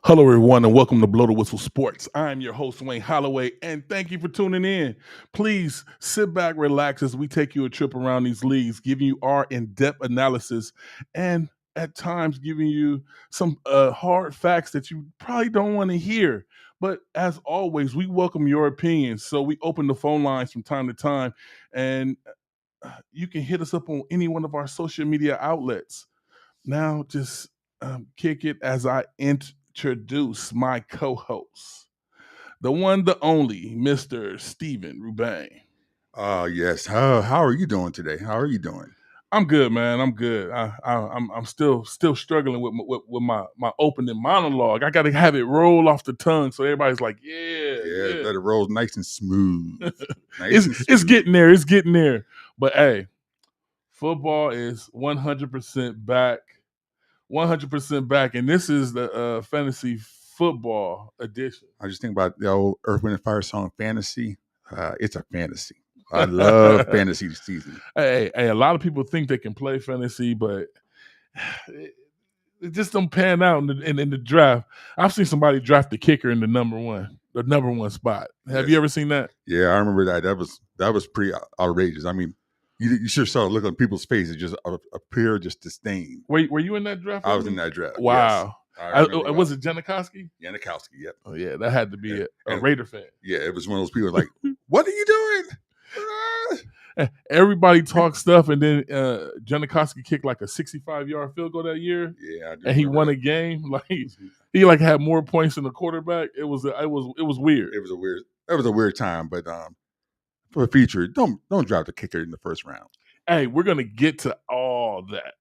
Hello, everyone, and welcome to Blow the Whistle Sports. I'm your host, Wayne Holloway, and thank you for tuning in. Please sit back, relax as we take you a trip around these leagues, giving you our in-depth analysis and at times giving you some hard facts that you probably don't want to hear. But as always, we welcome your opinions. So we open the phone lines from time to time, and you can hit us up on any one of our social media outlets. Now, just kick it as I introduce my co-host, the one, the only, Mr. Steven Rubain. Yes. How are you doing today? How are you doing? I'm good, man. I'm good. I'm still struggling with my opening monologue. I got to have it roll off the tongue so everybody's like, yeah. Let it roll nice and smooth. It's getting there. It's getting there. But hey, football is 100% back. 100% back, and this is the fantasy football edition. I just think about the old Earth, Wind, and Fire song, Fantasy. It's a fantasy. I love fantasy this season. Hey, a lot of people think they can play fantasy, but it just don't pan out in the draft. I've seen somebody draft the kicker in the number one spot. Have you ever seen that? Yeah, I remember that. That was pretty outrageous. I mean, you should saw the look on people's faces, just appear just disdain. Were you in that draft? I was in that draft. Wow. Yes. Was it Janikowski? Janikowski, yep. Oh yeah, that had to be a Raider fan. Yeah, it was one of those people like, what are you doing? Everybody talks stuff, and then Janikowski kicked like a 65-yard field goal that year. Yeah, and he won a game. Like he had more points than the quarterback. It was weird. It was a weird time, but for the future, don't drop the kicker in the first round. Hey, we're gonna get to all that.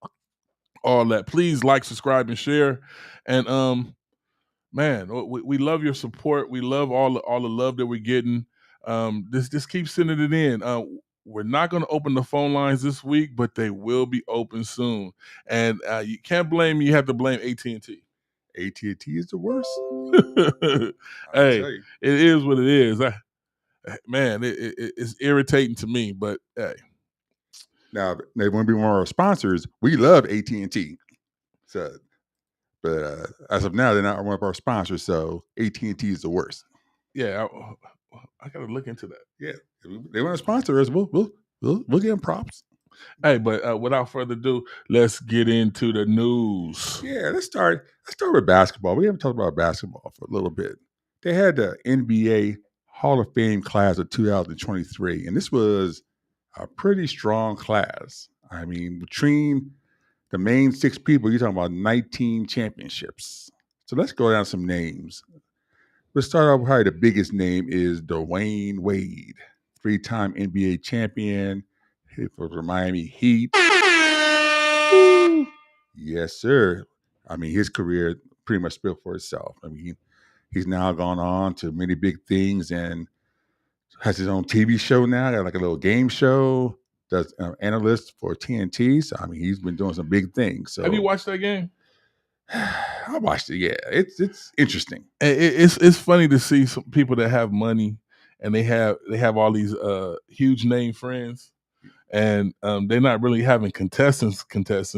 Please like, subscribe, and share. And man, we love your support. We love all the love that we're getting. Just keep sending it in. We're not going to open the phone lines this week, but they will be open soon. And you can't blame me. You have to blame AT&T. AT&T is the worst. Hey, it is what it is. Man, it's irritating to me, but hey. Now they want to be one of our sponsors. We love AT&T. So, but as of now, they're not one of our sponsors. So AT&T is the worst. Yeah, I got to look into that. Yeah, they want to sponsor us. We'll give them props. Hey, but without further ado, let's get into the news. Yeah, let's start with basketball. We haven't talked about basketball for a little bit. They had the NBA Hall of Fame class of 2023, and this was a pretty strong class. I mean, between the main six people, you're talking about 19 championships. So let's go down some names. Let's start off with probably the biggest name is Dwayne Wade, 3-time NBA champion for the Miami Heat. Yes, sir. I mean, his career pretty much spoke for itself. I mean, he's now gone on to many big things and has his own TV show now, got like a little game show, does analyst for TNT. So, I mean, he's been doing some big things. So, have you watched that game? I watched it. Yeah, it's interesting. It's funny to see some people that have money and they have all these huge name friends, and they're not really having contestants.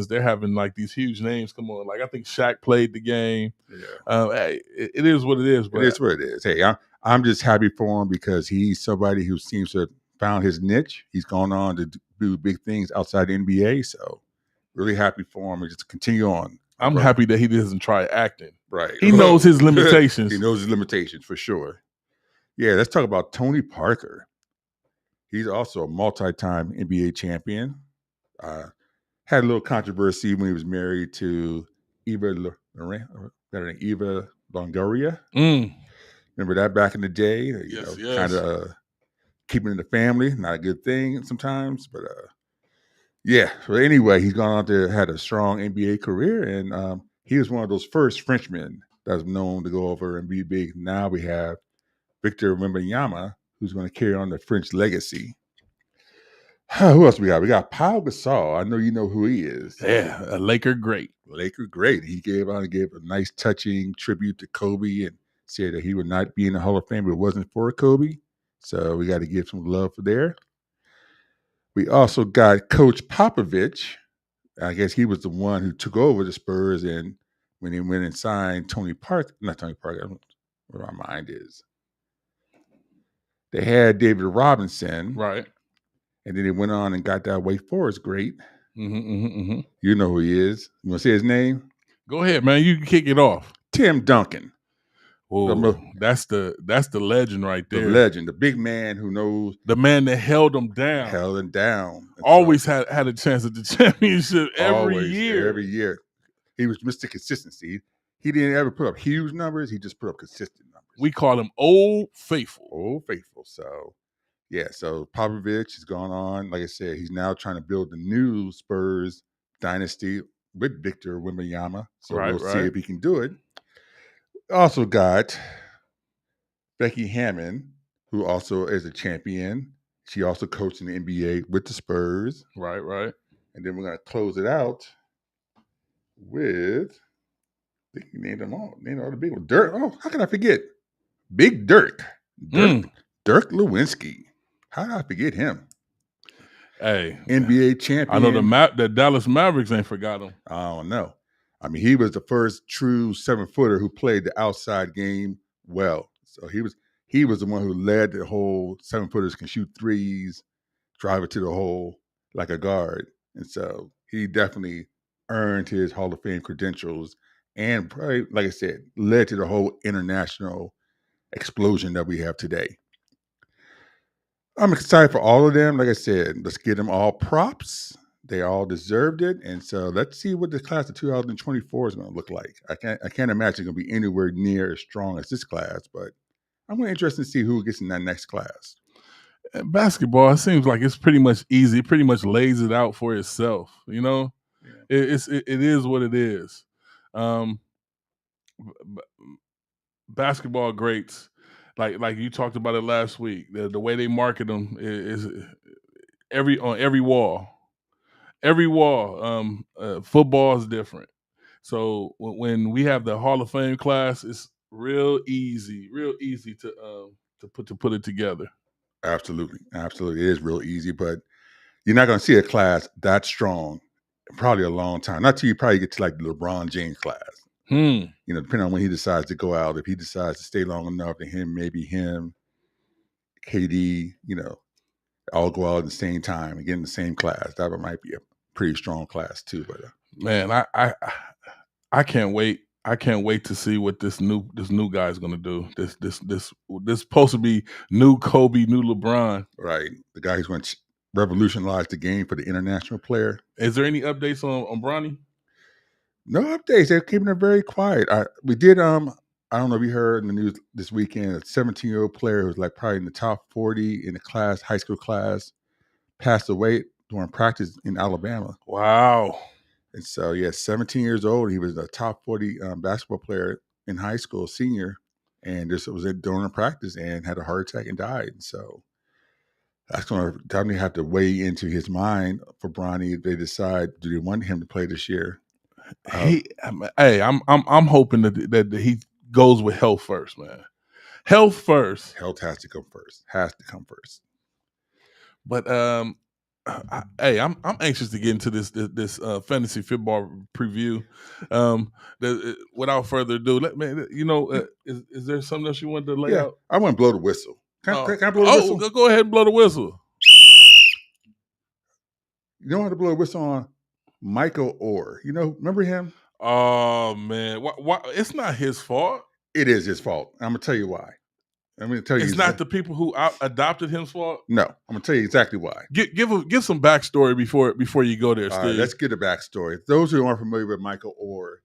They're having like these huge names come on. Like I think Shaq played the game. Yeah. Hey, it is what it is. But it is what it is. Hey, I'm just happy for him because he's somebody who seems to have found his niche. He's gone on to do big things outside the NBA. So really happy for him and just continue on. I'm happy that he doesn't try acting. Right. He knows his limitations. He knows his limitations for sure. Yeah, let's talk about Tony Parker. He's also a multi-time NBA champion. Had a little controversy when he was married to Eva Longoria. Remember that back in the day? Yes. Kind of keeping in the family, not a good thing sometimes. But yeah. So anyway, he's gone on to had a strong NBA career, and he was one of those first Frenchmen that was known to go over and be big. Now we have Victor Wembanyama, who's going to carry on the French legacy. Who else we got? We got Pau Gasol. I know you know who he is. Yeah, a Laker great. He gave a nice touching tribute to Kobe and said that he would not be in the Hall of Fame if it wasn't for Kobe. So we got to give some love for there. We also got Coach Popovich. I guess he was the one who took over the Spurs and when he went and signed Tony Parker. Not Tony Parker. I don't know where my mind is. They had David Robinson. Right. And then they went on and got that Wake Forest great. Mm-hmm. You know who he is. You want to say his name? Go ahead, man. You can kick it off. Tim Duncan. Oh, that's the legend right there. The legend, the big man who knows. The man that held him down. Held him down. Always had a chance at the championship every year. Every year. He was Mr. Consistency. He didn't ever put up huge numbers. He just put up consistent numbers. We call him Old Faithful. Old Faithful. So, yeah. So Popovich has gone on. Like I said, he's now trying to build the new Spurs dynasty with Victor Wembanyama. So we'll see if he can do it. Also got Becky Hammon, who also is a champion. She also coached in the NBA with the Spurs. Right. And then we're going to close it out with, I think you named them all. Named all the big ones. Dirk. Oh, how can I forget? Big Dirk. Dirk Lewinsky. How did I forget him? Hey. NBA champion. I know the Dallas Mavericks ain't forgot him. I don't know. I mean, he was the first true 7-footer who played the outside game well. So he was the one who led the whole 7-footers can shoot threes, drive it to the hole like a guard. And so he definitely earned his Hall of Fame credentials and probably, like I said, led to the whole international explosion that we have today. I'm excited for all of them. Like I said, let's give them all props. They all deserved it. And so let's see what the class of 2024 is going to look like. I can't imagine it's going to be anywhere near as strong as this class, but I'm really interested to see who gets in that next class. Basketball, it seems like it's pretty much easy. It pretty much lays it out for itself. You know, it is what it is. Basketball greats, like you talked about it last week. The way they market them is on every wall. Every wall. Football is different. So when we have the Hall of Fame class, it's real easy to put it together. Absolutely. It is real easy, but you're not going to see a class that strong probably a long time. Not till you probably get to like the LeBron James class. You know, depending on when he decides to go out. If he decides to stay long enough, and maybe him, KD, you know, all go out at the same time and get in the same class. That might be a pretty strong class too. But man, I can't wait. I can't wait to see what this new guy is going to do. This supposed to be new Kobe, new LeBron. Right, the guy who's going to revolutionize the game for the international player. Is there any updates on Bronny? No updates. They're keeping it very quiet. We did. I don't know if you heard in the news this weekend. A 17-year-old player who was like probably in the top 40 in the class, high school class, passed away during practice in Alabama. Wow. And so, yeah, 17 years old. He was a top 40 basketball player in high school, senior, and this was during a practice and had a heart attack and died. And so that's going to definitely have to weigh into his mind for Bronny if they decide, do they want him to play this year? I'm hoping that he goes with health first, man. Health first. Health has to come first. But I'm anxious to get into this fantasy football preview. Without further ado, is there something else you wanted to lay out? I want to blow the whistle. Can I blow the whistle? Go ahead and blow the whistle. You don't have to blow the whistle on Michael Orr. You know, remember him? Oh man, why? It's not his fault. It is his fault. I'm gonna tell you why. I'm gonna tell you. It's not the people who adopted him's fault. No, I'm gonna tell you exactly why. Give some backstory before you go there, Steve. All right, let's get a backstory. Those who aren't familiar with Michael Orr,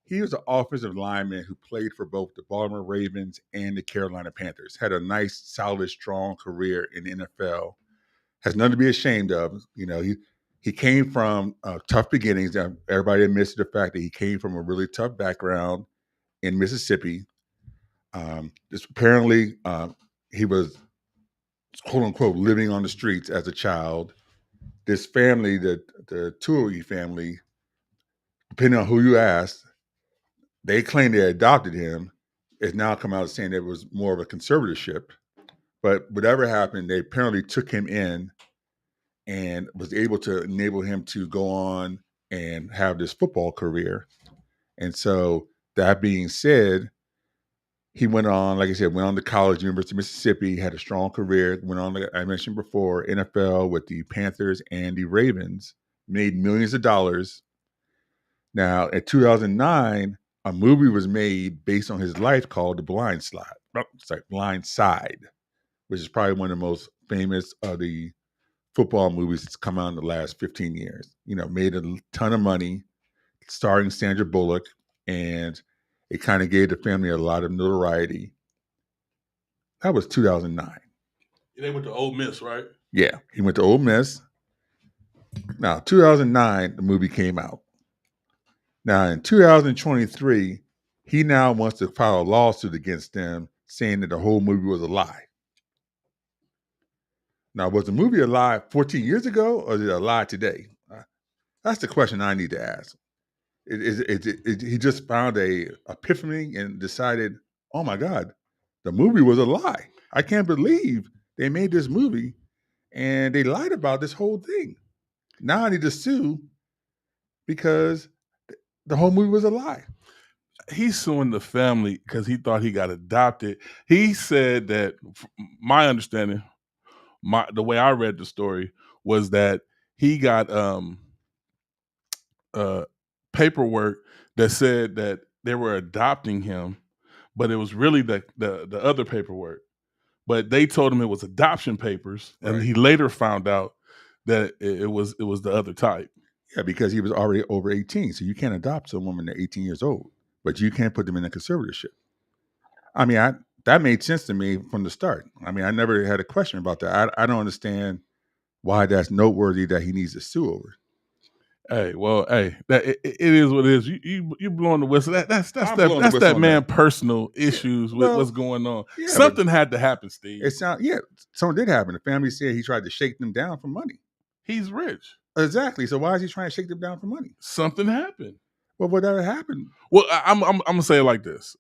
he was an offensive lineman who played for both the Baltimore Ravens and the Carolina Panthers. Had a nice, solid, strong career in the NFL. Has nothing to be ashamed of. You know, he came from tough beginnings. Everybody admits the fact that he came from a really tough background in Mississippi. Apparently, he was, quote unquote, living on the streets as a child. This family, the Tuohy family, depending on who you ask, they claim they adopted him. It's now come out saying it was more of a conservatorship. But whatever happened, they apparently took him in and was able to enable him to go on and have this football career. And so that being said, he went on, like I said, went on to college, University of Mississippi, had a strong career, went on, like I mentioned before, NFL with the Panthers and the Ravens, made millions of dollars. Now, in 2009, a movie was made based on his life called The Blind Side, which is probably one of the most famous of the football movies that's come out in the last 15 years. Made a ton of money, starring Sandra Bullock, and it kind of gave the family a lot of notoriety. That was 2009. They went to Ole Miss, right? Yeah, he went to Ole Miss. Now, 2009, the movie came out. Now, in 2023, he now wants to file a lawsuit against them, saying that the whole movie was a lie. Now, was the movie a lie 14 years ago, or is it a lie today? That's the question I need to ask. He just found a epiphany and decided, oh my God, the movie was a lie. I can't believe they made this movie and they lied about this whole thing. Now I need to sue because the whole movie was a lie. He's suing the family because he thought he got adopted. He said that, my understanding, the way I read the story was that he got paperwork that said that they were adopting him, but it was really the other paperwork. But they told him it was adoption papers, and Right. he later found out that it was the other type. Yeah, because he was already over 18, so you can't adopt a woman at 18 years old, but you can't put them in a conservatorship. I mean, that made sense to me from the start. I mean, I never had a question about that. I don't understand why that's noteworthy that he needs to sue over. Hey, well, that it is what it is. You blowing the whistle. That's whistle that on man that. personal issues with what's going on. Something had to happen, Steve. Something did happen. The family said he tried to shake them down for money. He's rich. Exactly. So why is he trying to shake them down for money? Something happened. Well, whatever happened. Well, I'm gonna say it like this.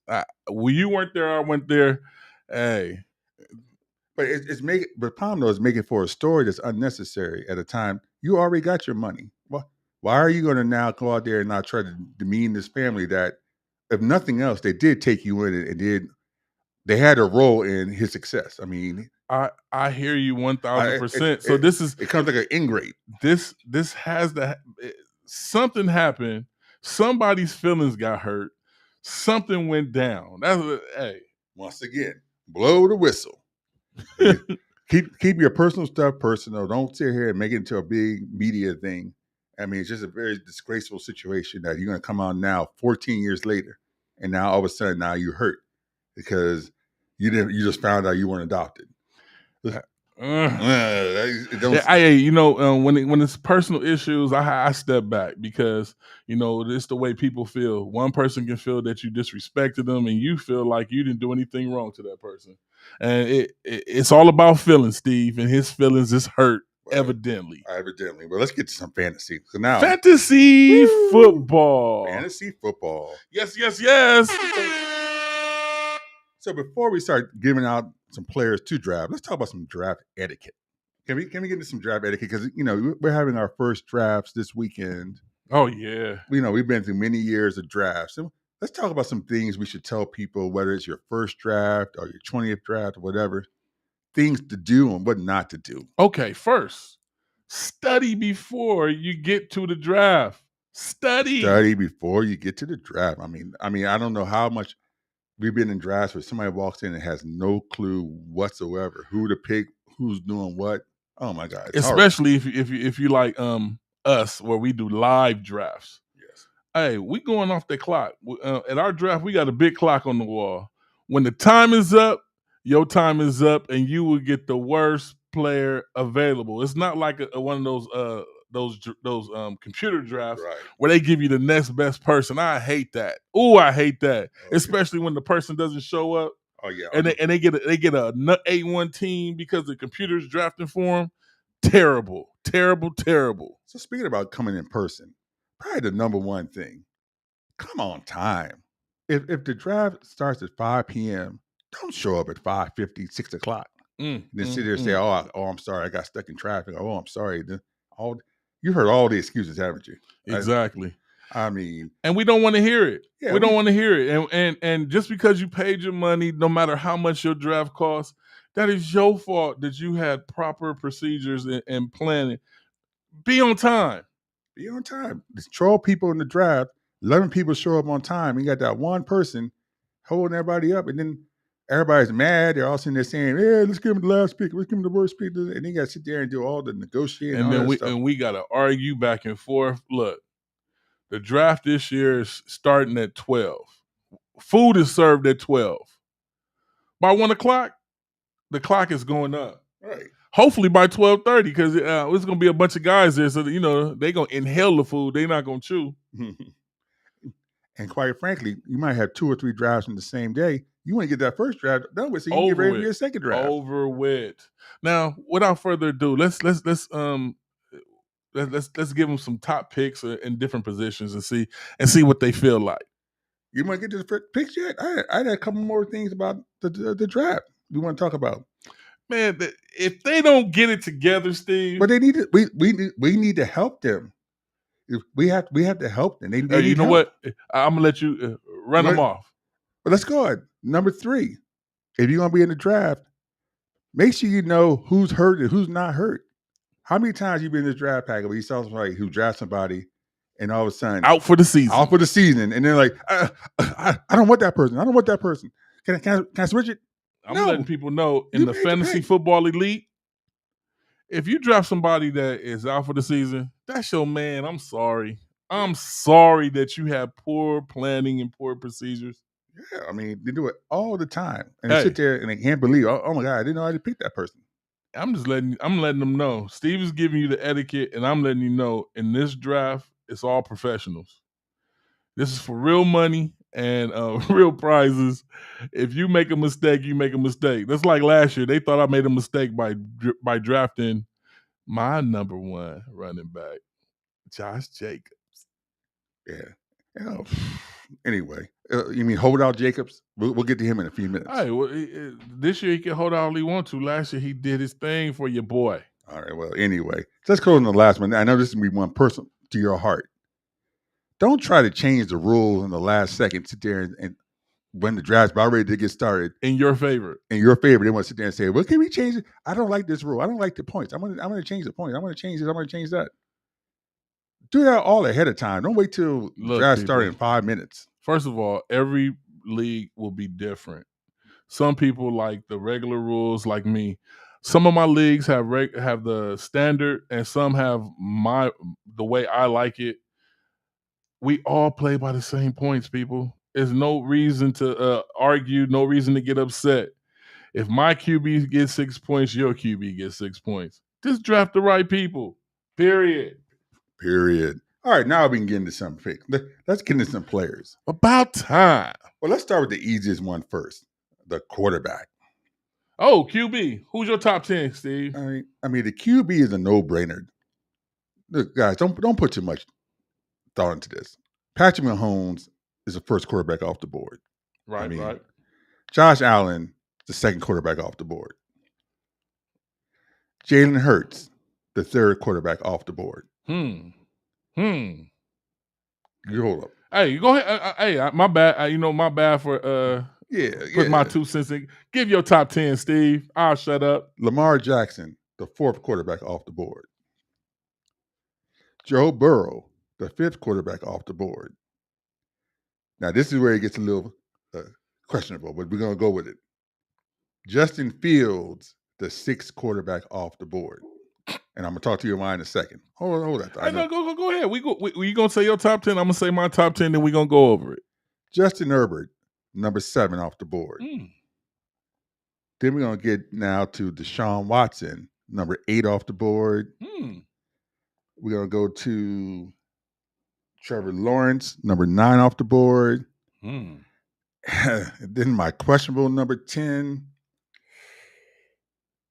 When you weren't there, I went there. Hey. But but the problem though is making for a story that's unnecessary at a time you already got your money. Why are you going to now go out there and not try to demean this family that, if nothing else, they did take you in and they had a role in his success? I mean, I hear you 1,000%. So this is, it comes like an ingrate. This has to something happened. Somebody's feelings got hurt. Something went down. That's hey. Once again, blow the whistle. keep your personal stuff personal. Don't sit here and make it into a big media thing. I mean, it's just a very disgraceful situation that you're going to come on now 14 years later, and now all of a sudden now you're hurt because you just found out you weren't adopted. When it's personal issues, I step back because it's the way people feel. One person can feel that you disrespected them, and you feel like you didn't do anything wrong to that person, and it's all about feelings, Steve, and his feelings is hurt. Right. Evidently. Well, let's get to some fantasy. So now, fantasy football. Fantasy football. Yes. So before we start giving out some players to draft, let's talk about some draft etiquette. Can we get into some draft etiquette? Because we're having our first drafts this weekend. Oh yeah. We've been through many years of drafts. So let's talk about some things we should tell people, whether it's your first draft or your 20th draft or whatever. Things to do and what not to do. Okay, first, study before you get to the draft. Study before you get to the draft. I mean, I don't know how much we've been in drafts where somebody walks in and has no clue whatsoever who to pick, who's doing what. Oh my God! Especially if you like us, where we do live drafts. Yes. Hey, we going off the clock. At our draft, we got a big clock on the wall. When the time is up, your time is up, and you will get the worst player available. It's not like one of those computer drafts where they give you the next best person. I hate that. Oh, I hate that. Okay. Especially when the person doesn't show up. Oh yeah, and they get a nut A1 team because the computer's drafting for them. Terrible. So speaking about coming in person, probably the number one thing, come on time. If the draft starts at 5 p.m., don't show up at 5:50, 6 o'clock. Then sit there and say, oh, I'm sorry, I got stuck in traffic. Oh, I'm sorry. You heard all the excuses, haven't you? Exactly. I mean, and we don't want to hear it. yeah, We don't want to hear it. And just because you paid your money, no matter how much your draft costs, that is your fault that you had proper procedures and planning. Be on time. be on time. There's 12 people in the draft. 11 people show up on time. You got that one person holding everybody up, and then everybody's mad. They're all sitting there saying, "Yeah, let's give him the last pick. Let's give him the worst pick." And then you got to sit there and do all the negotiating and And all then that stuff. we got to argue back and forth. Look, the draft this year is starting at 12. Food is served at 12. By 1 o'clock, the clock is going up. Right. Hopefully by 12:30, because it's going to be a bunch of guys there, so that, they're going to inhale the food. They're not going to chew. And quite frankly, you might have 2 or 3 drafts in the same day. You want to get that first draft done with, so you can get ready for your second draft. Over with. Now, without further ado, let's give them some top picks in different positions and see what they feel like. You want to get to the picks yet? I had a couple more things about the draft we want to talk about. Man, if they don't get it together, Steve, but they need to, we need to help them. We have to help them. They need you know help. what? I'm gonna let you run them off. But let's go ahead. Number 3, if you're gonna be in the draft, make sure you know who's hurt and who's not hurt. How many times you been in this draft packet where you saw somebody who drafts somebody and all of a sudden out for the season, and they're like, I don't want that person. I don't want that person. Can I switch it? I'm letting people know in the fantasy football elite, if you draft somebody that is out for the season, that's your man. I'm sorry. I'm sorry that you have poor planning and poor procedures. Yeah, I mean, they do it all the time. And they sit there and they can't believe, oh my God, I didn't know I did pick that person. I'm letting them know. Steve is giving you the etiquette, and I'm letting you know in this draft, it's all professionals. This is for real money and real prizes. If you make a mistake, you make a mistake. That's like last year. They thought I made a mistake by drafting my number 1 running back, Josh Jacobs. Yeah. Anyway, you mean Holdout Jacobs? We'll get to him in a few minutes. All right. Well, this year he can hold out all he wants to. Last year he did his thing for your boy. All right. Well, anyway, let's go on the last one. I know this is going to be one person to your heart. Don't try to change the rules in the last second. Sit there and when the draft's about ready to get started. In your favor. They want to sit there and say, well, can we change it? I don't like this rule. I don't like the points. I'm going to change the points. I'm going to change this. I'm going to change that. Do that all ahead of time. Don't wait till the draft starts in 5 minutes. First of all, every league will be different. Some people like the regular rules, like me. Some of my leagues have the standard, and some have the way I like it. We all play by the same points, people. There's no reason to argue, no reason to get upset. If my QB gets 6 points, your QB gets 6 points. Just draft the right people. Period. All right, now we can get into some picks. Let's get into some players. About time. Well, let's start with the easiest one first, the quarterback. Oh, QB. Who's your top 10, Steve? I mean, the QB is a no-brainer. Look, guys, don't put too much thought into this. Patrick Mahomes is the first quarterback off the board. Right. Josh Allen, the second quarterback off the board. Jalen Hurts, the third quarterback off the board. You hold up. Hey, go ahead. Hey, my bad. My bad for put my 2 cents in. Give your top 10, Steve. I'll shut up. Lamar Jackson, the fourth quarterback off the board. Joe Burrow, the fifth quarterback off the board. Now, this is where it gets a little questionable, but we're going to go with it. Justin Fields, the sixth quarterback off the board. And I'm going to talk to your mind in a second. Hold that. Hey, no, go ahead. You going to say your top 10? I'm going to say my top 10, then we're going to go over it. Justin Herbert, number 7 off the board. Then we're going to get now to Deshaun Watson, number 8 off the board. We're going to go to Trevor Lawrence, number 9 off the board. Then my questionable number 10,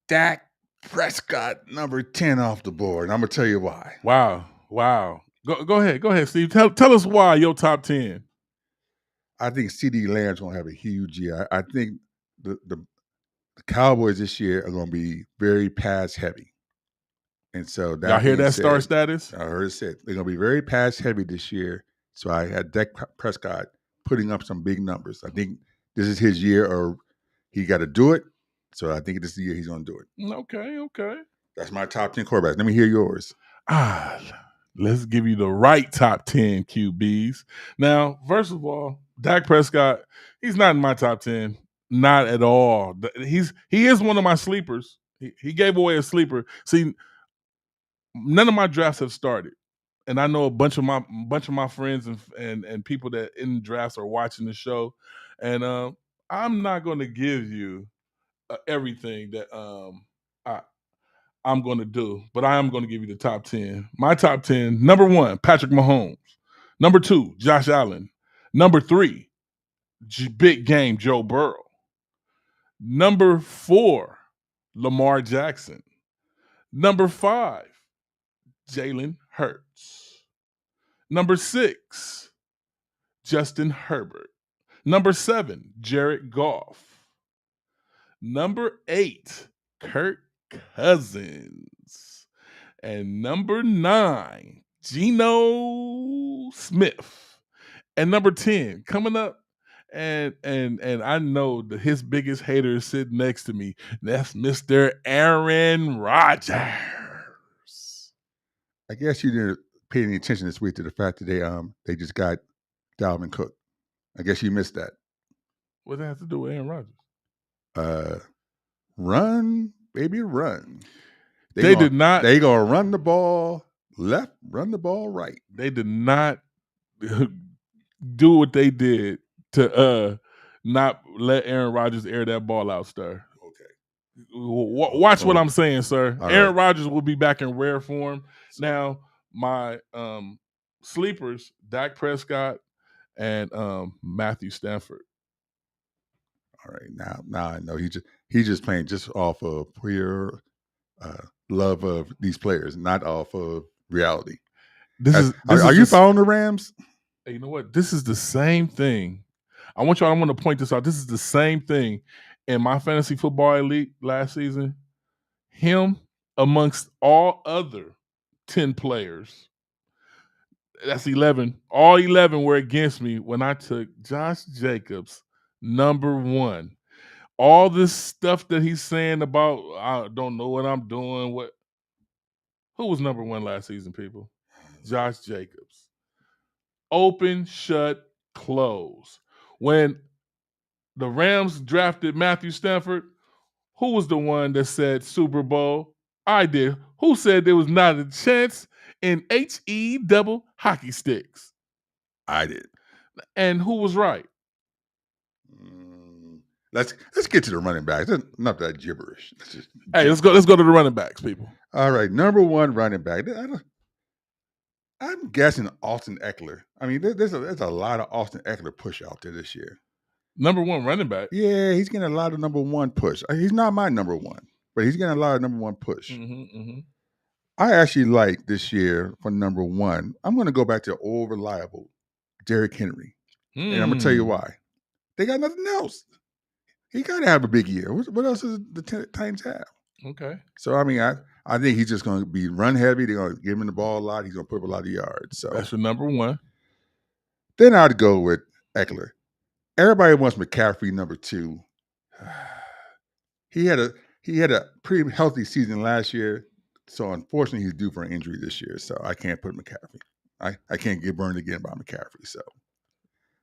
Dak Prescott, number 10 off the board. And I'm going to tell you why. Wow. Go ahead, Steve. Tell us why your top 10. I think CeeDee Lamb's going to have a huge year. I think the Cowboys this year are going to be very pass heavy. And so that y'all hear that star status? I heard it said they're going to be very pass heavy this year. So I had Dak Prescott putting up some big numbers. I think this is his year, or he got to do it. So I think this is the year he's going to do it. Okay. That's my top 10 quarterbacks. Let me hear yours. Let's give you the right top 10 QBs. Now, first of all, Dak Prescott, he's not in my top 10. Not at all. He is one of my sleepers. He gave away a sleeper. See, none of my drafts have started. And I know a bunch of my friends and people that in drafts are watching the show. And I'm not going to give you everything that I'm going to do, but I am going to give you the top 10. My top 10, number 1, Patrick Mahomes. Number 2, Josh Allen. Number 3, big game Joe Burrow. Number 4, Lamar Jackson. Number 5, Jalen Hurts. Number 6, Justin Herbert. Number 7, Jared Goff. Number 8, Kirk Cousins. And number 9, Geno Smith. And number 10, coming up, and I know that his biggest hater is sitting next to me. That's Mr. Aaron Rodgers. I guess you didn't pay any attention this week to the fact that they just got Dalvin Cook. I guess you missed that. What does that have to do with Aaron Rodgers? Run, baby, run. They did not. They gonna run the ball left, run the ball right. They did not do what they did to not let Aaron Rodgers air that ball out, sir. Okay. Watch what I'm saying, sir. All Aaron right. Rodgers will be back in rare form. Now, my sleepers, Dak Prescott and Matthew Stafford. All right, now I know he's just playing just off of pure love of these players, not off of reality. Are you following the Rams? You know what? This is the same thing. I want to point this out. This is the same thing in my fantasy football elite last season. Him amongst all other 10 players. That's 11. All 11 were against me when I took Josh Jacobs, number 1. All this stuff that he's saying about, I don't know what I'm doing. Who was number 1 last season, people? Josh Jacobs. Open, shut, close. When the Rams drafted Matthew Stafford, who was the one that said Super Bowl? I did. Who said there was not a chance in HE double hockey sticks? I did. And who was right? Let's get to the running backs. Not that gibberish. Let's go to the running backs, people. All right, number 1 running back. I'm guessing Austin Eckler. I mean, there's a lot of Austin Eckler push out there this year. Number 1 running back. Yeah, he's getting a lot of number 1 push. He's not my number 1, but he's getting a lot of number 1 push. Mm-hmm. I actually like this year for number 1. I'm going to go back to old reliable Derrick Henry, and I'm going to tell you why. They got nothing else. He got to have a big year. What else does the Titans have? Okay. So I mean, I think he's just going to be run heavy. They're going to give him the ball a lot. He's going to put up a lot of yards. So that's your number 1. Then I'd go with Eckler. Everybody wants McCaffrey number 2. He had a pretty healthy season last year, so unfortunately he's due for an injury this year. So I can't put McCaffrey. I can't get burned again by McCaffrey. So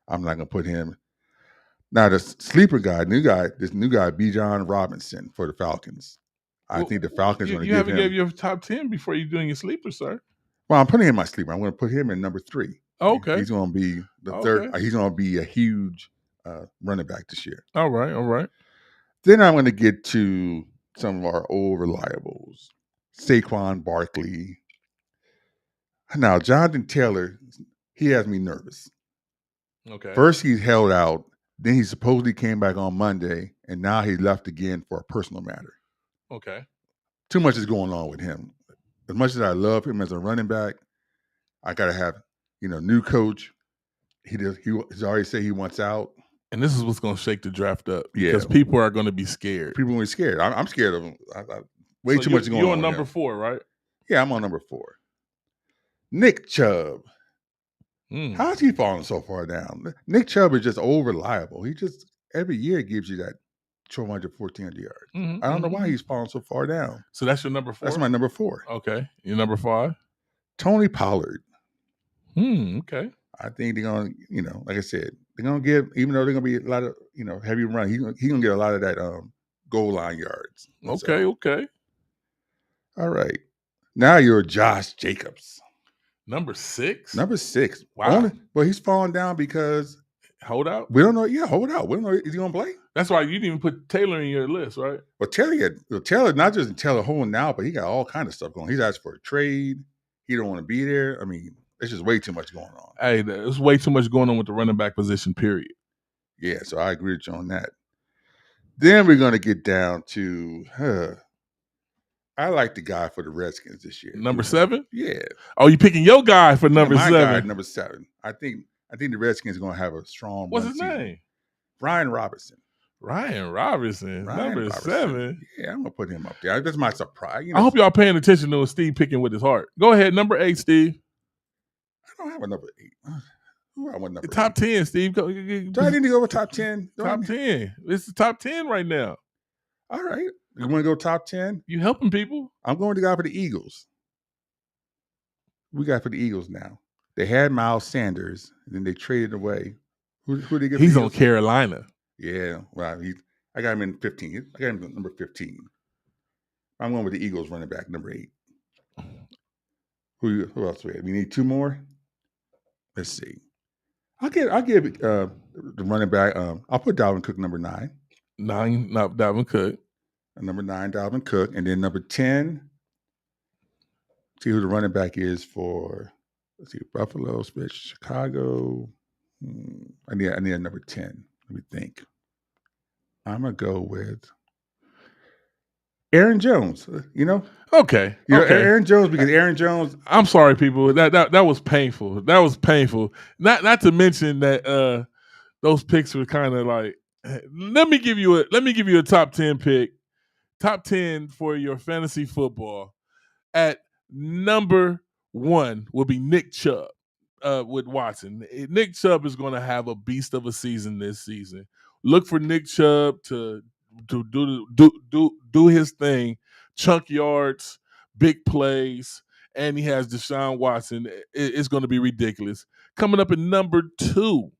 I'm not going to put him. Now the sleeper guy, this new guy, Bijan Robinson for the Falcons. I think the Falcons are going to give him. You haven't gave your top 10 before you're doing your sleeper, sir. Well, I'm putting him in my sleeper. I'm going to put him in number 3. Okay. He's going to be the third. He's going to be a huge running back this year. All right. Then I'm going to get to some of our old reliables. Saquon Barkley. Now, Jonathan Taylor, he has me nervous. Okay. First, he's held out. Then he supposedly came back on Monday, and now he left again for a personal matter. Okay. Too much is going on with him. As much as I love him as a running back, I got to have, new coach. He's already said he wants out. And this is what's going to shake the draft up because people are going to be scared. People will be scared. I'm scared of him. Way too much going on. You're on number 4, right? Yeah, I'm on number 4. Nick Chubb. How's he falling so far down? Nick Chubb is just over reliable. He just every year gives you that 1,200, 1,400 yards. I don't know why he's falling so far down. So that's your number 4? That's my number 4. Okay. Your number 5? Tony Pollard. Okay. I think they're going to, like I said, they're going to give, even though they're going to be a lot of, heavy run, he's going to get a lot of that goal line yards. Okay, okay. All right. Now you're Josh Jacobs. Number 6? Number 6. Wow. But he's falling down because hold out. We don't know. Yeah, hold out. We don't know. Is he gonna play? That's why you didn't even put Taylor in your list, right? Well, Taylor, not just Taylor holding out, but he got all kind of stuff going. He's asked for a trade. He don't want to be there. I mean, it's just way too much going on. Hey, there's way too much going on with the running back position, period. Yeah, so I agree with you on that. Then we're gonna get down to I like the guy for the Redskins this year. Number 7? Yeah. Oh, you picking your guy for number 7? My guy, number 7. I think the Redskins are gonna have a strong. What's his name? Ryan Robinson. Number 7. Yeah, I'm gonna put him up there. That's my surprise. I hope y'all paying attention to Steve picking with his heart. Go ahead, number 8, Steve. I don't have a number 8. Who I want number top 8? 10, Steve. Do I need to go with top 10? Top 10. It's the top 10 right now. All right. You want to go top 10? You helping people? I'm going to go for the Eagles. We got for the Eagles now. They had Miles Sanders, and then they traded away. Who did they get? He's on Carolina. Yeah. Well, I got him in 15. I got him at number 15. I'm going with the Eagles running back, number 8. Who else we have? We need 2 more. Let's see. I'll give the running back. I'll put Dalvin Cook number 9. 9, not Dalvin Cook. Number 9, Dalvin Cook, and then number 10. See who the running back is for. Let's see, Buffalo, Chicago. I need a number 10. Let me think. I'm gonna go with Aaron Jones. Okay. Aaron Jones, because Aaron Jones. I'm sorry, people. That was painful. That was painful. Not to mention that those picks were kind of like. Let me give you a top 10 pick. Top 10 for your fantasy football. At number 1 will be Nick Chubb with Watson. Nick Chubb is going to have a beast of a season this season. Look for Nick Chubb to do his thing, chunk yards, big plays, and he has Deshaun Watson. It's going to be ridiculous. Coming up at number 2.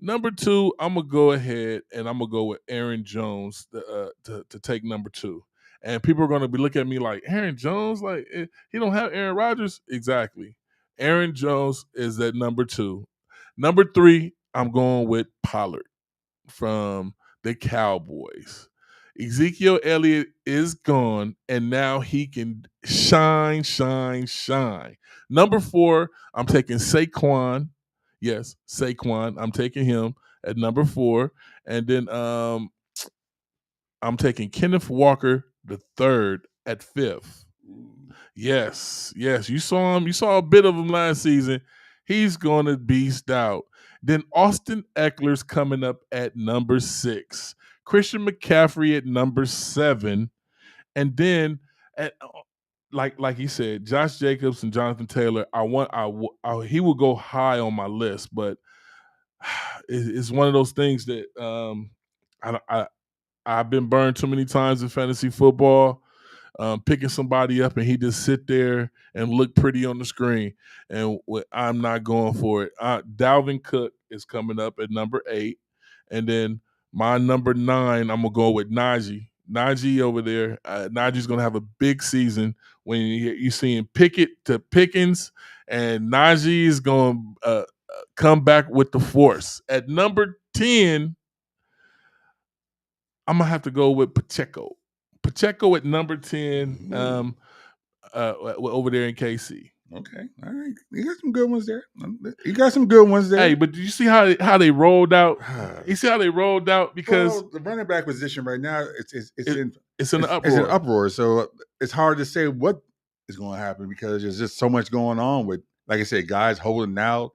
Number 2, I'm going to go ahead and I'm going to go with Aaron Jones to take number 2. And people are going to be looking at me like, Aaron Jones? Like, he don't have Aaron Rodgers? Exactly. Aaron Jones is at number 2. Number 3, I'm going with Pollard from the Cowboys. Ezekiel Elliott is gone, and now he can shine. Number 4, I'm taking Saquon. Yes, Saquon. I'm taking him at number 4. And then I'm taking Kenneth Walker the 3rd at 5th. Yes. You saw him. You saw a bit of him last season. He's going to beast out. Then Austin Eckler's coming up at number 6. Christian McCaffrey at number 7. And then like he said, Josh Jacobs and Jonathan Taylor, he will go high on my list, but it's one of those things that I've been burned too many times in fantasy football, picking somebody up and he just sit there and look pretty on the screen, and I'm not going for it. Dalvin Cook is coming up at number 8, and then my number 9, I'm gonna go with Najee. Najee over there. Najee's going to have a big season when you're seeing Pickett to Pickens, and Najee is going to come back with the force. At number 10, I'm going to have to go with Pacheco. Pacheco at number 10 over there in KC. Okay. All right. You got some good ones there. Hey, but do you see how they rolled out? You see how they rolled out? Because the running back position right now, it's in an uproar. It's an uproar. So it's hard to say what is going to happen because there's just so much going on with, like I said, guys holding out,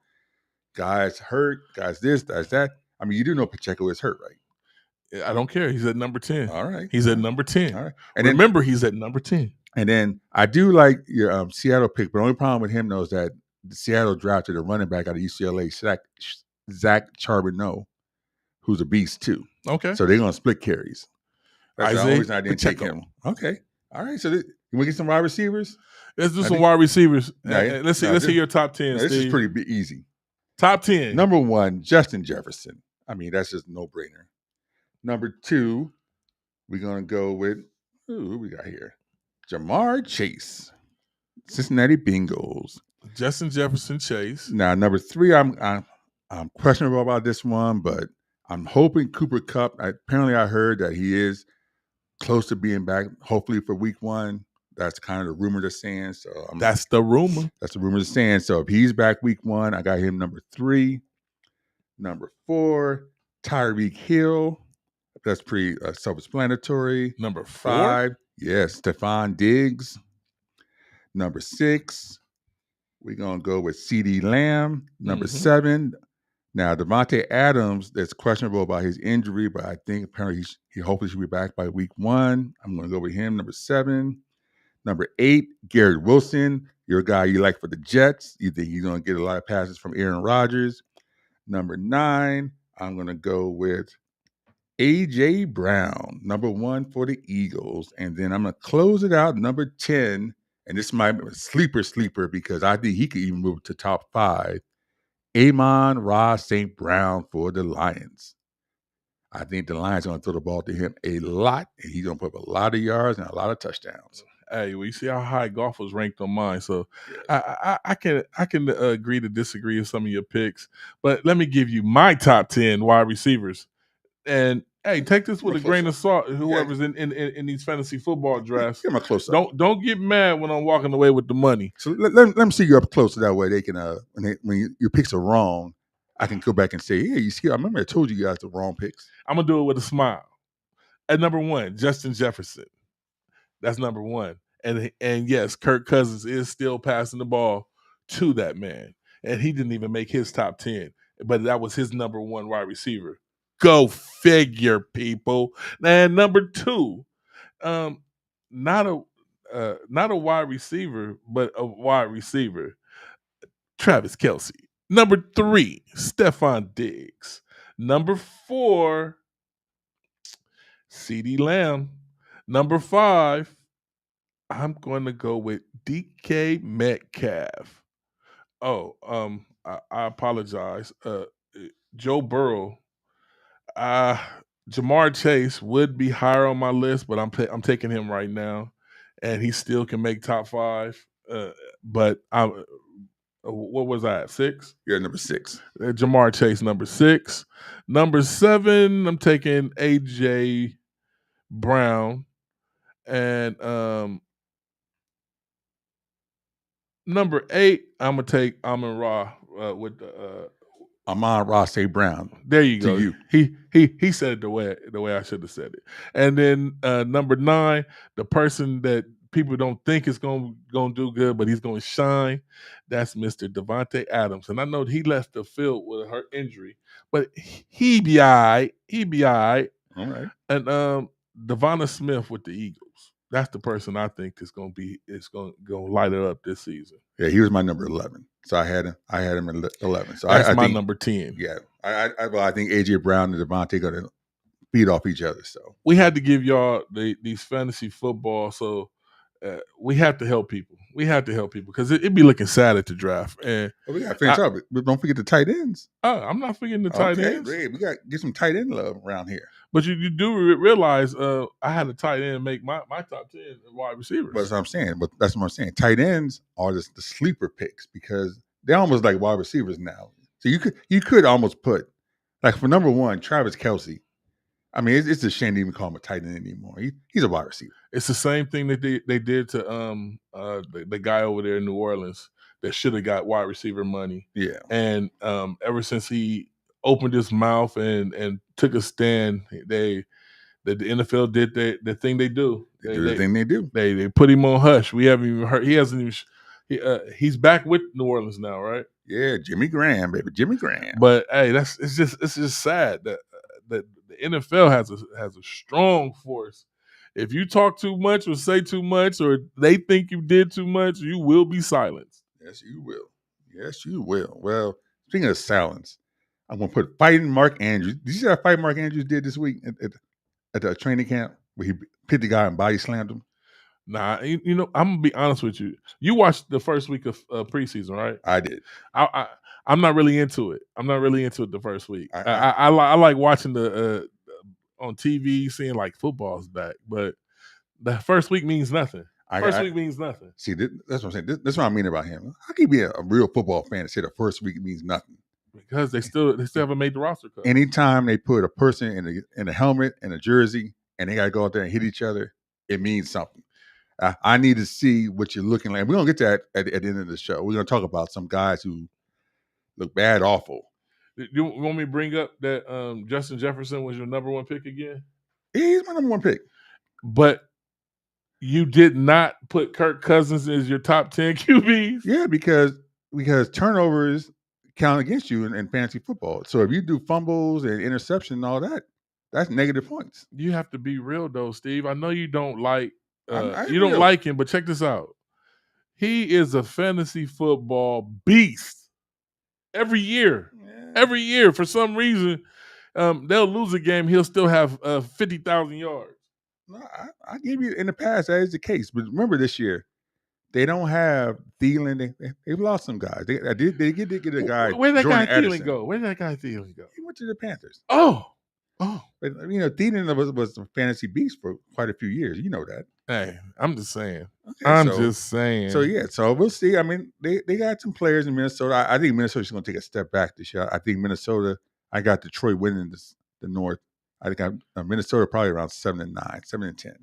guys hurt, guys this, guys that. I mean, you do know Pacheco is hurt, right? I don't care. He's at number 10. All right. He's at number 10. All right. And remember, he's at number 10. And then I do like your Seattle pick, but the only problem with him though is that Seattle drafted a running back out of UCLA, Zach Charbonneau, who's a beast too. Okay. So they're going to split carries. That's the only Isaiah reason I didn't take Pacheco. him. Okay. All right. So you want to get some wide receivers? Let's do some wide receivers. Let's hear your top 10, This Steve. is pretty easy. Top 10. Number 1, Justin Jefferson. I mean, that's just no brainer. Number 2, we're going to go with, who we got here? Jamar Chase, Cincinnati Bengals. Justin Jefferson Chase. Now, number 3, I'm questionable about this one, but I'm hoping Cooper Kupp. Apparently, I heard that he is close to being back, hopefully for week 1. That's kind of the rumor that's saying. So that's the rumor. That's the rumor that's saying. So if he's back week 1, I got him number 3. Number 4, Tyreek Hill. That's pretty self-explanatory. Number 4? 5, yes, Stephon Diggs. Number 6, we're going to go with CeeDee Lamb. Number 7, now Devontae Adams, that's questionable about his injury, but I think apparently he hopefully should be back by week 1. I'm going to go with him, number 7. Number 8, Garrett Wilson, your guy you like for the Jets. You think he's going to get a lot of passes from Aaron Rodgers. Number 9, I'm going to go with A.J. Brown, number 1 for the Eagles. And then I'm going to close it out, number 10, and this might be a sleeper because I think he could even move to top 5, Amon-Ra St. Brown for the Lions. I think the Lions are going to throw the ball to him a lot, and he's going to put up a lot of yards and a lot of touchdowns. Hey, well, you see how high golf was ranked on mine, so yes. I can agree to disagree with some of your picks, but let me give you my top 10 wide receivers. And hey, take this with a grain of salt. Whoever's in these fantasy football drafts, give them a close up. Don't get mad when I'm walking away with the money. So let me see you up close, so that way they can when your picks are wrong, I can go back and say, hey, you see, I remember I told you guys the wrong picks. I'm gonna do it with a smile. At number 1, Justin Jefferson. That's number 1. And yes, Kirk Cousins is still passing the ball to that man. And he didn't even make his top 10, but that was his number 1 wide receiver. Go figure, people. And number 2, not a wide receiver, but a wide receiver, Travis Kelce. Number 3, Stephon Diggs. Number 4, CeeDee Lamb. Number 5, I'm going to go with DK Metcalf. Oh, I apologize. Joe Burrow. Jamar Chase would be higher on my list, but I'm taking him right now, and he still can make top 5. But what was I at, 6? Yeah, number 6. Jamar Chase, number 6. Number 7, I'm taking AJ Brown, and number 8, I'm gonna take Amon-Ra with the Amon-Ra St. Brown. There you go. You. He said it the way I should have said it. And then number 9, the person that people don't think is gonna do good, but he's gonna shine. That's Mr. Devontae Adams. And I know he left the field with a hurt injury, but he be all right. He be all right. All right. And Devonta Smith with the Eagles. That's the person I think is going to light it up this season. Yeah, he was my number 11. So I had him at 11. So that's I my think, number 10. Yeah, I think AJ Brown and Devontae going to feed off each other. So we had to give y'all these fantasy football. So we have to help people. We have to help people because it'd be looking sad at the draft. And we got to finish up. But don't forget the tight ends. I'm not forgetting the tight ends. Great. We got to get some tight end love around here. But you do realize I had a tight end make my top 10 wide receivers. But that's what I'm saying. But that's what I'm saying. Tight ends are the sleeper picks because they're almost like wide receivers now. So you could almost put, like for number 1, Travis Kelce. I mean, it's a shame to even call him a tight end anymore. He's a wide receiver. It's the same thing that they did to the guy over there in New Orleans that should have got wide receiver money. Yeah. And ever since he opened his mouth and took a stand, the NFL did the thing they do. They do the thing they do. They put him on hush. We haven't even heard. He hasn't even. He's back with New Orleans now, right? Yeah, Jimmy Graham, baby, Jimmy Graham. But hey, it's just sad that the NFL has a strong force. If you talk too much or say too much, or they think you did too much, you will be silenced. Yes, you will. Yes, you will. Well, speaking of silence, I'm going to put fighting Mark Andrews. Did you see that fight Mark Andrews did this week at the training camp where he hit the guy and body slammed him? Nah, I'm gonna be honest with you. You watched the first week of preseason, right? I did. I'm not really into it. I'm not really into it the first week. I I like watching the on TV, seeing like football's back, but the first week means nothing. First week means nothing. See, that's what I'm saying. That's what I mean about him. How can you be a real football fan and say the first week means nothing? Because they still haven't made the roster cut. Anytime they put a person in a helmet and a jersey and they got to go out there and hit each other, it means something. I need to see what you're looking like. We're going to get to that at the end of the show. We're going to talk about some guys who look bad, awful. You want me to bring up that Justin Jefferson was your number one pick again? He's my number one pick. But you did not put Kirk Cousins as your top 10 QBs? Yeah, because turnovers count against you in fantasy football. So if you do fumbles and interception and all that, that's negative points. You have to be real though, Steve. I know you don't like you don't like him, but check this out. He is a fantasy football beast. Every year. Yeah. Every year, for some reason, they'll lose a game, he'll still have 50,000 yards. No, I give you in the past that is the case, but remember this year they don't have Thielen. They've lost some guys. They did get a guy. Where did that Jordan guy Addison. Thielen go? Where did that guy Thielen go? He went to the Panthers. Oh, but Thielen was a fantasy beast for quite a few years. You know that. Hey, I'm just saying. Okay, just saying. So yeah, so we'll see. I mean, they got some players in Minnesota. I think Minnesota's going to take a step back this year. I think Minnesota. I got Detroit winning the North. I think Minnesota probably around 7-9,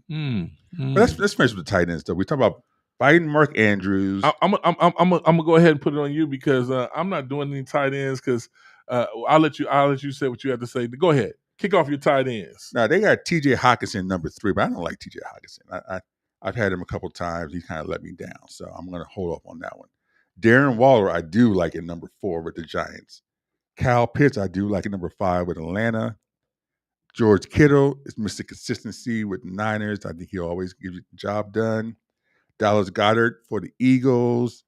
7-10. But let's finish with the tight ends though. We talk about fighting Mark Andrews. I'm gonna go ahead and put it on you because I'm not doing any tight ends because I'll let you say what you have to say. Go ahead, kick off your tight ends. Now they got T.J. Hockenson number 3, but I don't like T.J. Hockenson. I've had him a couple times. He kind of let me down, so I'm going to hold off on that one. Darren Waller, I do like at number 4 with the Giants. Kyle Pitts, I do like at number 5 with Atlanta. George Kittle is Mr. Consistency with the Niners. I think he'll always give you the job done. Dallas Goedert for the Eagles.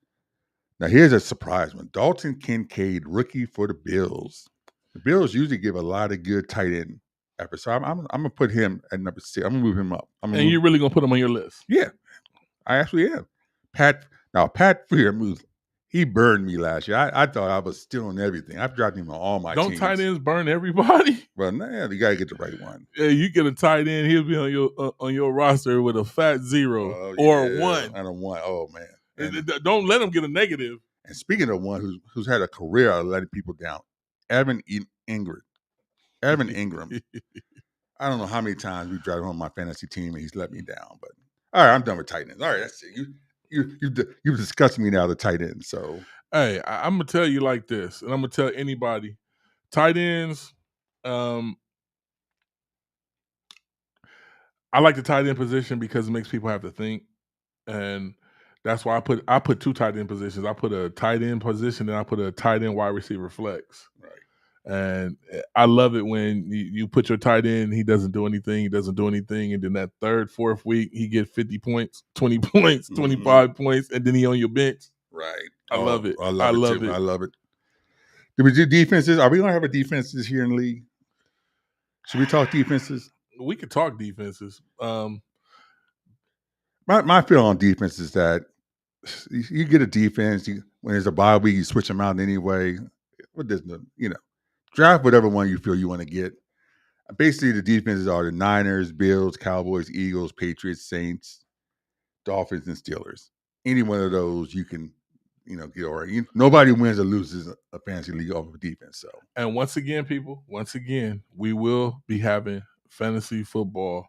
Now, here's a surprise one. Dalton Kincaid, rookie for the Bills. The Bills usually give a lot of good tight end efforts. So I'm going to put him at number 6. I'm going to move him up. And you're really going to put him on your list? Yeah, I actually am. Pat Freiermuth, he burned me last year. I thought I was stealing everything. I've dropped him on all my teams. Don't tight ends burn everybody? Well, nah, you got to get the right one. Yeah, you get a tight end, he'll be on your roster with a fat 0 or a 1. And a 1. Oh, man. And don't let him get a negative. And speaking of one who's had a career of letting people down, Evan Ingram. I don't know how many times we drive him on my fantasy team and he's let me down. But all right, I'm done with tight ends. All right, that's it. You've discussed me now, the tight end. So hey, I'm gonna tell you like this, and I'm gonna tell anybody, tight ends. I like the tight end position because it makes people have to think, and that's why I put 2 tight end positions. I put a tight end position and I put a tight end wide receiver flex. Right. And I love it when you put your tight end, he doesn't do anything, and then that 3rd, 4th week, he get 50 points, 20 points, 25 points, and then he on your bench. Right. I love it. I love it. Did we do defenses? Are we going to have a defenses here in the league? Should we talk defenses? We could talk defenses. My feeling on defense is that you get a defense, when there's a bye week, you switch them out anyway. Draft whatever one you feel you want to get. Basically, the defenses are the Niners, Bills, Cowboys, Eagles, Patriots, Saints, Dolphins, and Steelers. Any one of those you can, get all right. Nobody wins or loses a fantasy league off of defense. So, and once again, we will be having fantasy football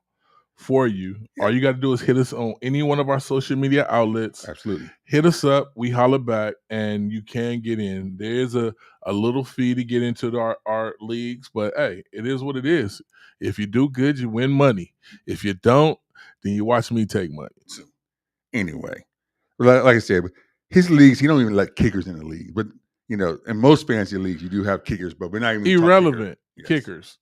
for you. Yeah. All you got to do is hit us on any one of our social media outlets. Absolutely. Hit us up. We holler back, and you can get in. There is a little fee to get into our leagues, but hey, it is what it is. If you do good, you win money. If you don't, then you watch me take money. So, anyway, like I said, his leagues, he don't even let kickers in the league. But, in most fantasy leagues, you do have kickers, but we're not even irrelevant kickers.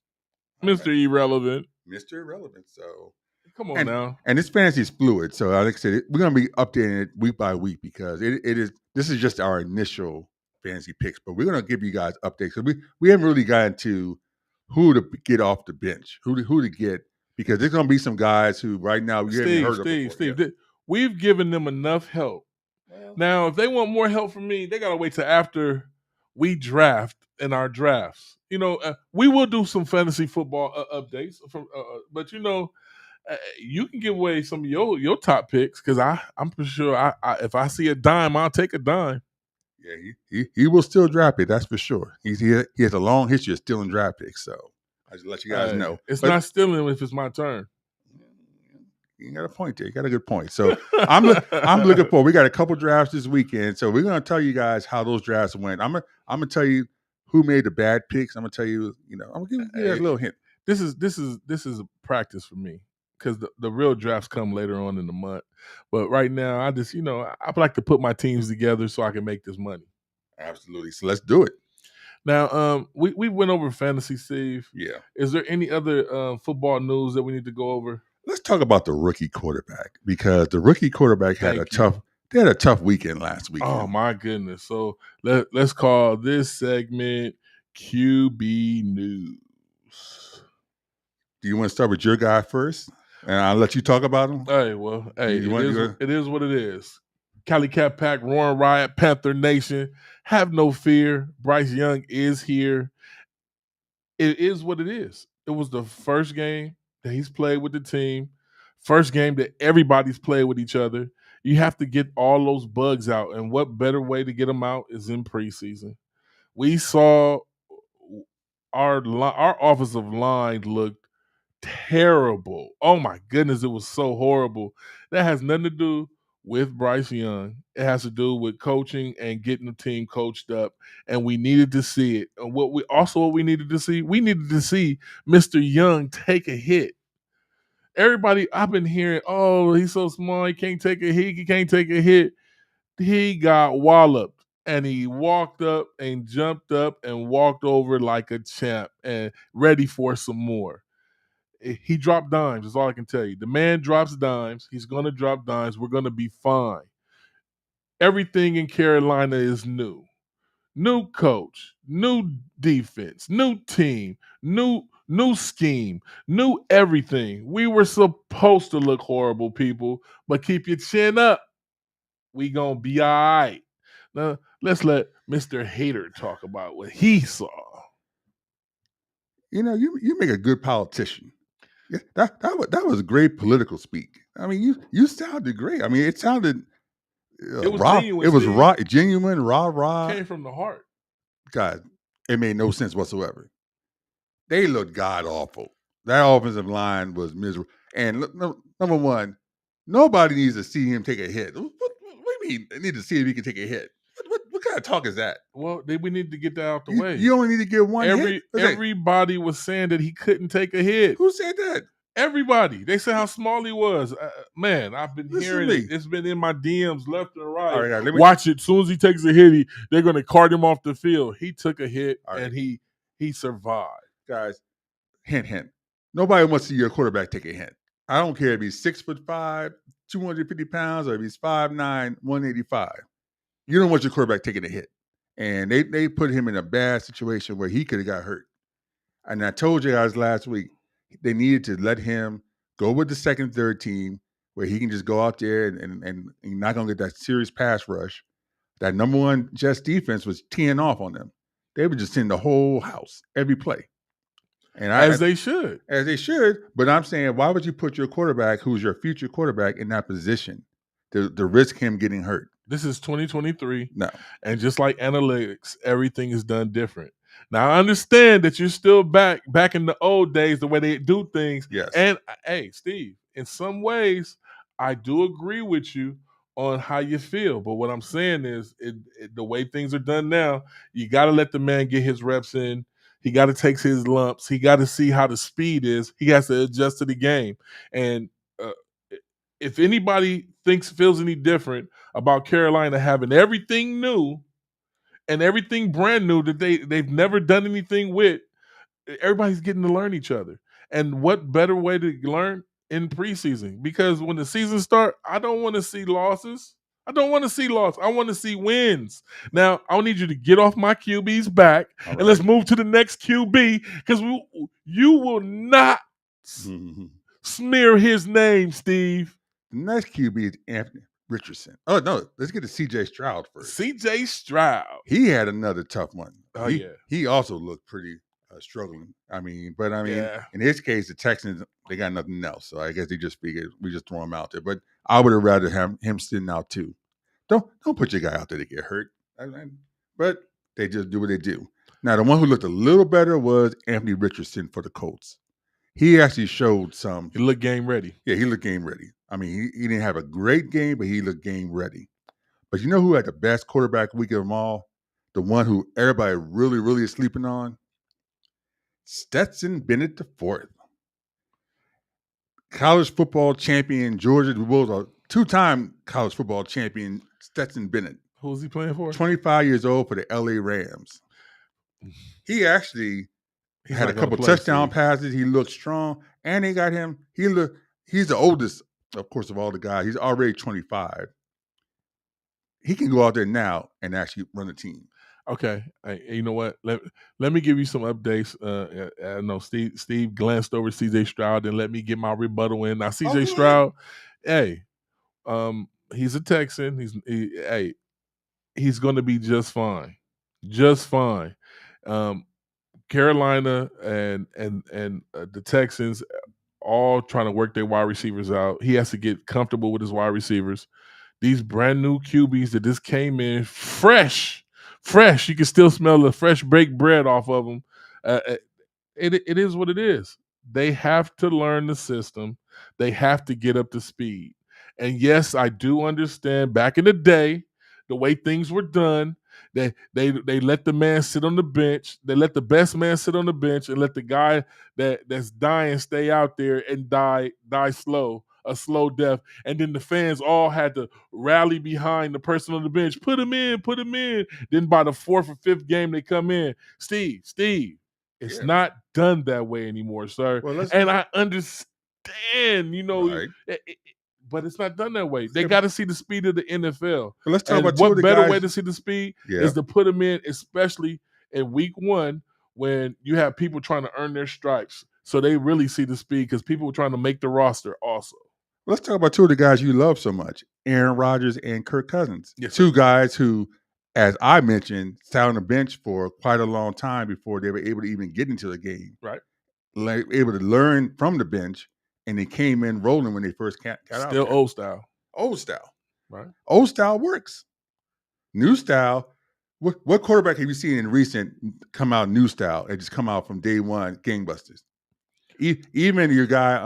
Yes. Mr. Irrelevant. Mr. Irrelevant. So come on now. And this fantasy is fluid. So like I said, we're going to be updating it week by week because this is just our initial fantasy picks, but we're going to give you guys updates. We haven't really gotten to who to get off the bench, who to get, because there's going to be some guys who right now you haven't heard of before. Steve, we've given them enough help. Well, Now, if they want more help from me, they got to wait till after we draft in our drafts. We will do some fantasy football updates, but you can give away some of your top picks because I'm pretty sure if I see a dime, I'll take a dime. Yeah, he will still draft pick, that's for sure. He has a long history of stealing draft picks, so I just let you guys know. It's not stealing if it's my turn. You got a point there. You got a good point. So I'm looking for. We got a couple drafts this weekend, so we're gonna tell you guys how those drafts went. I'm gonna tell you who made the bad picks. I'm gonna tell you. I'm gonna give you guys a little hint. This is a practice for me because the real drafts come later on in the month. But right now, I just I like to put my teams together so I can make this money. Absolutely. So let's do it. Now, we went over fantasy, Steve. Yeah. Is there any other football news that we need to go over? Let's talk about the rookie quarterback because the rookie quarterback had a tough weekend last weekend. Oh my goodness! So let's call this segment QB News. Do you want to start with your guy first, and I'll let you talk about him? It is what it is. Cali Cat Pack, Roaring Riot, Panther Nation. Have no fear. Bryce Young is here. It is what it is. It was the first game that he's played with the team. First game that everybody's played with each other. You have to get all those bugs out. And what better way to get them out is in preseason. We saw our offensive line looked terrible. Oh my goodness, it was so horrible. That has nothing to do with Bryce Young. It has to do with coaching and getting the team coached up, and we needed to see it. And what we needed to see Mr. Young take a hit. Everybody, I've been hearing, oh, he's so small, he can't take a hit, he can't take a hit. He got walloped, and he walked up and jumped up and walked over like a champ and ready for some more. He dropped dimes, is all I can tell you. The man drops dimes. He's going to drop dimes. We're going to be fine. Everything in Carolina is new. New coach, new defense, new team, new scheme, new everything. We were supposed to look horrible, people, but keep your chin up. We going to be all right. Now, let's let Mr. Hater talk about what he saw. You make a good politician. Yeah, that was great political speak. I mean, you sounded great. I mean, it sounded it was genuine. It was genuine, rah. Came from the heart. God, it made no sense whatsoever. They looked god awful. That offensive line was miserable. And number one, nobody needs to see him take a hit. What do you mean? They need to see if he can take a hit. What kind of talk is that? Well, we need to get that out the way. You only need to get one hit. Everybody was saying that he couldn't take a hit. Who said that? Everybody. They said how small he was. Man, I've been hearing it. It's been in my DMs left and right. All right, watch it. As soon as he takes a hit, they're going to cart him off the field. He took a hit, and he survived. Guys, hint. Nobody wants to see your quarterback take a hit. I don't care if he's 6'5", 250 pounds, or if he's 5'9", 185. You don't want your quarterback taking a hit. And they put him in a bad situation where he could have got hurt. And I told you guys last week, they needed to let him go with the second, third team where he can just go out there and you're not going to get that serious pass rush. That number one Jets defense was teeing off on them. They were just in the whole house, every play. And as they should. But I'm saying, why would you put your quarterback, who's your future quarterback, in that position to risk him getting hurt? This is 2023. No. And just like analytics, everything is done different. Now, I understand that you're still back in the old days, the way they do things. Yes. And, hey, Steve, in some ways, I do agree with you on how you feel. But what I'm saying is the way things are done now, you got to let the man get his reps in. He got to take his lumps. He got to see how the speed is. He has to adjust to the game. And if anybody feels any different about Carolina having everything new and everything brand new that they've never done anything with, everybody's getting to learn each other. And what better way to learn in preseason? Because when the season starts, I don't want to see losses. I don't want to see loss. I want to see wins. Now, I need you to get off my QB's back All and let's right. move to the next QB because you will not Mhm. smear his name, Steve. The next QB is Anthony Richardson. Oh no, let's get to CJ Stroud first. CJ Stroud. He had another tough one. Oh, yeah. He also looked pretty struggling. But Yeah. in his case, the Texans, they got nothing else, so I guess they just figured we just throw him out there. But I would have rather have him sitting out too. Don't put your guy out there to get hurt. But they just do what they do. Now, the one who looked a little better was Anthony Richardson for the Colts. He actually showed some. He looked game ready. Yeah, he looked game ready. I mean, he didn't have a great game, but he looked game ready. But you know who had the best quarterback week of them all? The one who everybody really, really is sleeping on? Stetson Bennett IV. College football champion Georgia Bulldog, two-time college football champion Stetson Bennett. Who was he playing for? 25 years old for the LA Rams. He actually had a couple touchdown passes. He looked strong, and they got him. He's the oldest, of course, of all the guys. He's already 25. He can go out there now and actually run a team. Okay, you know what? Let me give you some updates. I know Steve glanced over CJ Stroud and let me get my rebuttal in. Now CJ Stroud, hey, he's a Texan. He's going to be just fine, just fine. Carolina and the Texans all trying to work their wide receivers out. He has to get comfortable with his wide receivers. These brand new QBs that just came in fresh. You can still smell the fresh baked bread off of them. It is what it is. They have to learn the system. They have to get up to speed. And yes, I do understand back in the day, the way things were done, they let the man sit on the bench. They let the best man sit on the bench and let the guy that's dying stay out there and die slow, a slow death. And then the fans all had to rally behind the person on the bench. Put him in, put him in. Then by the fourth or fifth game, they come in. Steve, it's not done that way anymore, sir. Well, and I understand, Right. but it's not done that way. They got to see the speed of the NFL. But let's talk And about two of what the better guys. way to see the speed is to put them in, especially in week one when you have people trying to earn their stripes. So they really see the speed because people are trying to make the roster also. Let's talk about two of the guys you love so much, Aaron Rodgers and Kirk Cousins. Yes, two guys who, as I mentioned, sat on the bench for quite a long time before they were able to even get into the game. Right. Able to learn from the bench, and they came in rolling when they first got out. Still old style. Old style. Right. Old style works. New style. What quarterback have you seen in recent come out new style and just come out from day one gangbusters? Even your guy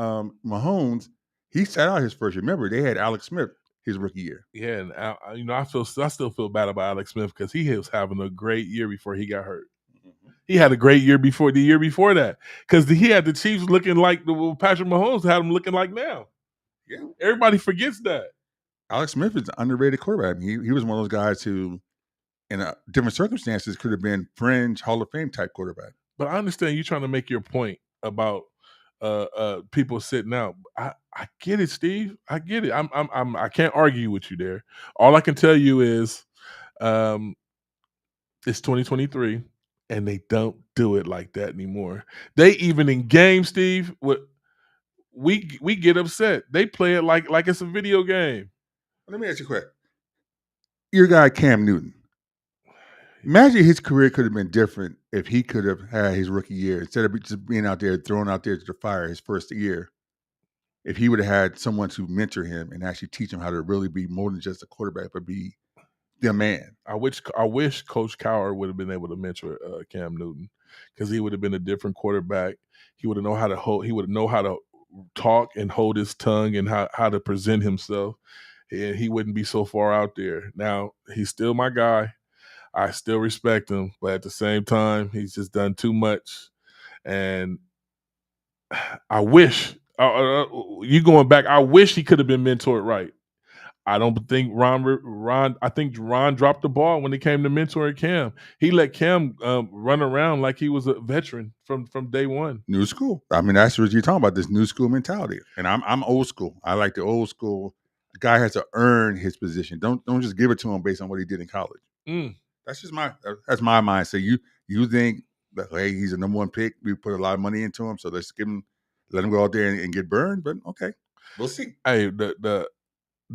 Mahomes, he sat out his first year. Remember, they had Alex Smith his rookie year. Yeah, and I still feel bad about Alex Smith because he was having a great year before he got hurt. He had a great year before that because he had the Chiefs looking like the Patrick Mahomes had them looking like now. Yeah, everybody forgets that. Alex Smith is an underrated quarterback. I mean, he was one of those guys who, in different circumstances, could have been fringe Hall of Fame type quarterback. But I understand you trying to make your point about people sitting out. I get it, Steve. I get it. I can't argue with you there. All I can tell you is, it's 2023. And they don't do it like that anymore. They even in games, Steve, we get upset. They play it like it's a video game. Let me ask you a question. Your guy Cam Newton. Imagine his career could have been different if he could have had his rookie year instead of just being out there thrown out there to the fire his first year. If he would have had someone to mentor him and actually teach him how to really be more than just a quarterback, but be the man. I wish Coach Cowher would have been able to mentor Cam Newton because he would have been a different quarterback. He would have known how to hold. He would know how to talk and hold his tongue and how to present himself. And he wouldn't be so far out there. Now he's still my guy. I still respect him, but at the same time, he's just done too much. And I wish you going back. I wish he could have been mentored right. I don't think Ron. I think Ron dropped the ball when it came to mentoring Cam. He let Cam run around like he was a veteran from day one. New school. I mean, that's what you're talking about. This new school mentality. And I'm old school. I like the old school. The guy has to earn his position. Don't just give it to him based on what he did in college. Mm. That's my mindset. You think that, hey, he's a number one pick. We put a lot of money into him, so let's let him go out there and get burned. But okay, we'll see. Hey, the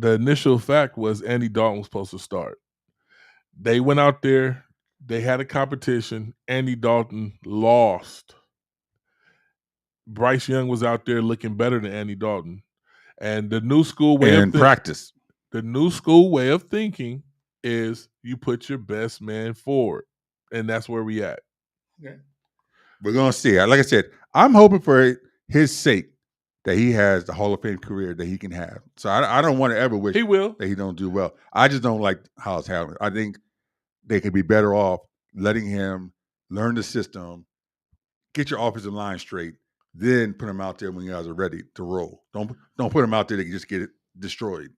initial fact was Andy Dalton was supposed to start. They went out there. They had a competition. Andy Dalton lost. Bryce Young was out there looking better than Andy Dalton. And the new school way of practice. The new school way of thinking is you put your best man forward. And that's where we at. Okay. We're gonna see. Like I said, I'm hoping for his sake that he has the Hall of Fame career that he can have. So I don't want to ever wish he will that he don't do well. I just don't like how it's happening. I think they could be better off letting him learn the system, get your offensive line straight, then put him out there when you guys are ready to roll. Don't put him out there to just get it destroyed.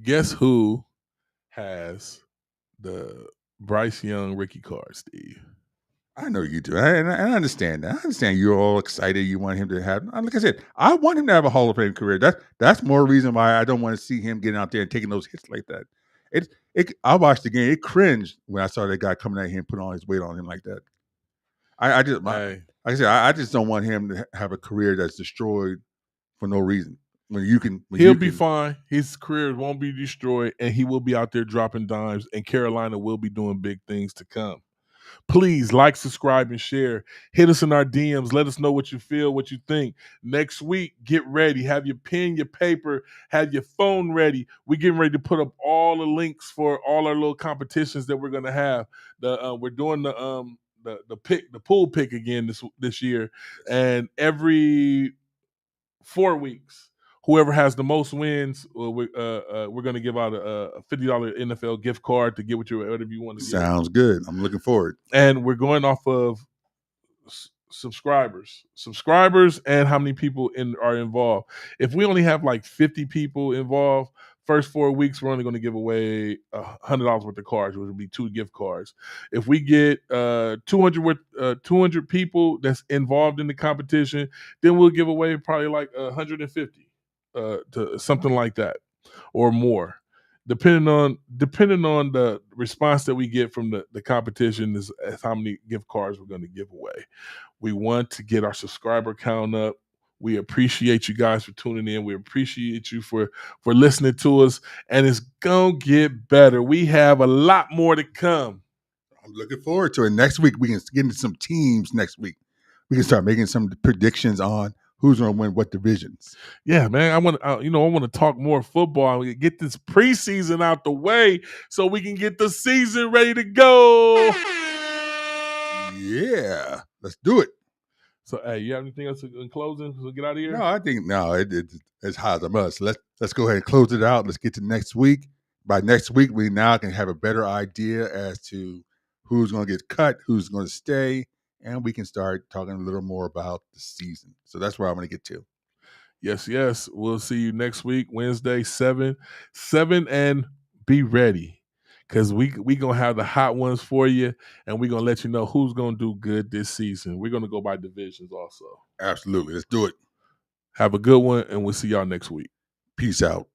Guess who has the Bryce Young rookie card, Steve? I know you do. I understand that. I understand you're all excited. You want him to have, like I said, I want him to have a Hall of Fame career. That's more reason why I don't want to see him getting out there and taking those hits like that. I watched the game. It cringed when I saw that guy coming at him, putting all his weight on him like that. Like I said, I just don't want him to have a career that's destroyed for no reason. He'll be fine. His career won't be destroyed, and he will be out there dropping dimes, and Carolina will be doing big things to come. Please like, subscribe, and share. Hit us in our DMs. Let us know what you feel, what you think. Next week, get ready. Have your pen, your paper, have your phone ready. We're getting ready to put up all the links for all our little competitions that we're going to have. We're doing the pool pick again this year, and every 4 weeks, whoever has the most wins, we're going to give out a $50 NFL gift card to get whatever you want to get. Sounds good. I'm looking forward. And we're going off of subscribers, and how many people are involved. If we only have like 50 people involved, first 4 weeks, we're only going to give away $100 worth of cards, which would be 2 gift cards. If we get 200 people that's involved in the competition, then we'll give away probably like 150 to something like that or more. Depending on the response that we get from the competition is how many gift cards we're going to give away. We want to get our subscriber count up. We appreciate you guys for tuning in. We appreciate you for listening to us, and it's going to get better. We have a lot more to come. I'm looking forward to it. Next week, we can get into some teams next week. We can start making some predictions on who's going to win what divisions. Yeah, man. I want to talk more football. We get this preseason out the way so we can get the season ready to go. Yeah, let's do it. So, hey, you have anything else in closing? So get out of here. No, I think it's hot as a must. Let's go ahead and close it out. Let's get to next week. By next week, we now can have a better idea as to who's going to get cut, who's going to stay, and we can start talking a little more about the season. So that's where I'm going to get to. Yes. We'll see you next week, Wednesday, 7, and be ready because we going to have the hot ones for you, and we're going to let you know who's going to do good this season. We're going to go by divisions also. Absolutely. Let's do it. Have a good one, and we'll see y'all next week. Peace out.